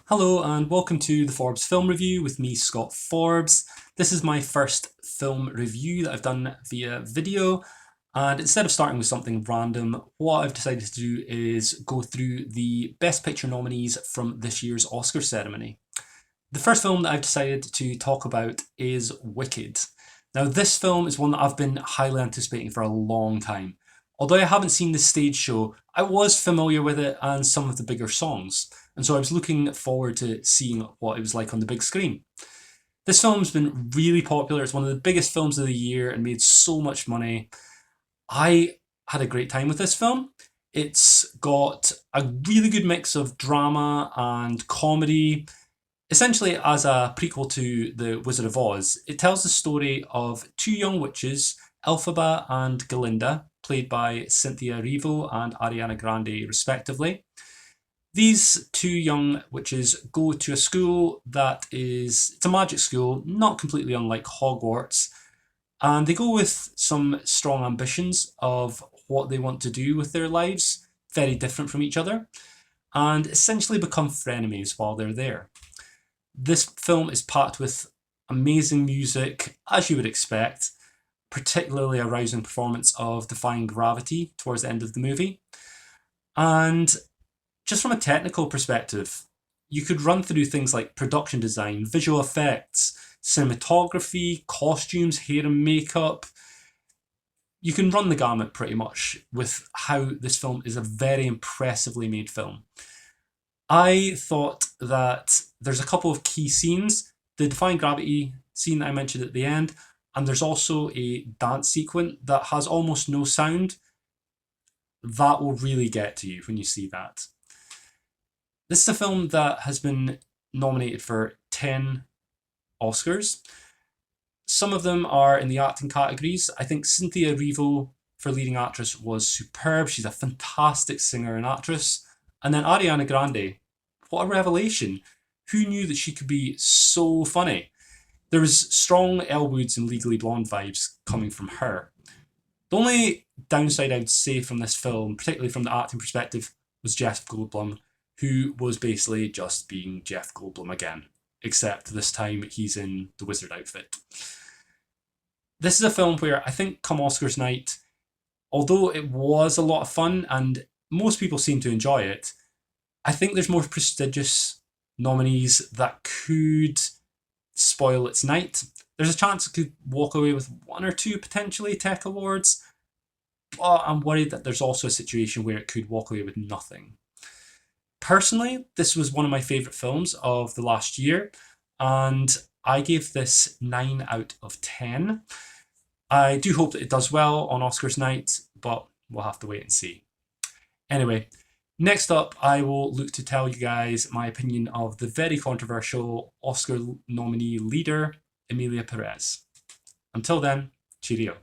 Hello and welcome to the Forbes Film Review with me, Scott Forbes. This is my first film review that I've done via video, and instead of starting with something random, what I've decided to do is go through the Best Picture nominees from this year's Oscar ceremony. The first film that I've decided to talk about is Wicked. Now this film is one that I've been highly anticipating for a long time. Although I haven't seen the stage show, I was familiar with it and some of the bigger songs, and so I was looking forward to seeing what it was like on the big screen. This film's been really popular, it's one of the biggest films of the year and made so much money. I had a great time with this film. It's got a really good mix of drama and comedy. Essentially, as a prequel to The Wizard of Oz, it tells the story of two young witches, Elphaba and Galinda, played by Cynthia Erivo and Ariana Grande respectively. These two young witches go to a school it's a magic school, not completely unlike Hogwarts, and they go with some strong ambitions of what they want to do with their lives, very different from each other, and essentially become frenemies while they're there. This film is packed with amazing music, as you would expect, particularly a rousing performance of Defying Gravity towards the end of the movie. And just from a technical perspective, you could run through things like production design, visual effects, cinematography, costumes, hair and makeup. You can run the gamut pretty much with how this film is a very impressively made film. I thought that there's a couple of key scenes. The Defying Gravity scene that I mentioned at the end, and there's also a dance sequence that has almost no sound. That will really get to you when you see that. This is a film that has been nominated for 10 Oscars. Some of them are in the acting categories. I think Cynthia Erivo for leading actress was superb. She's a fantastic singer and actress. And then Ariana Grande, what a revelation. Who knew that she could be so funny? There was strong Elle Woods and Legally Blonde vibes coming from her. The only downside I would say from this film, particularly from the acting perspective, was Jeff Goldblum, who was basically just being Jeff Goldblum again, except this time he's in the wizard outfit. This is a film where I think come Oscars night, although it was a lot of fun and most people seem to enjoy it, I think there's more prestigious nominees that could spoil its night. There's a chance it could walk away with one or two potentially tech awards, but I'm worried that there's also a situation where it could walk away with nothing. Personally, this was one of my favourite films of the last year, and I gave this 9 out of 10. I do hope that it does well on Oscars night, but we'll have to wait and see. Anyway, next up, I will look to tell you guys my opinion of the very controversial Oscar nominee leader, Emilia Perez. Until then, cheerio.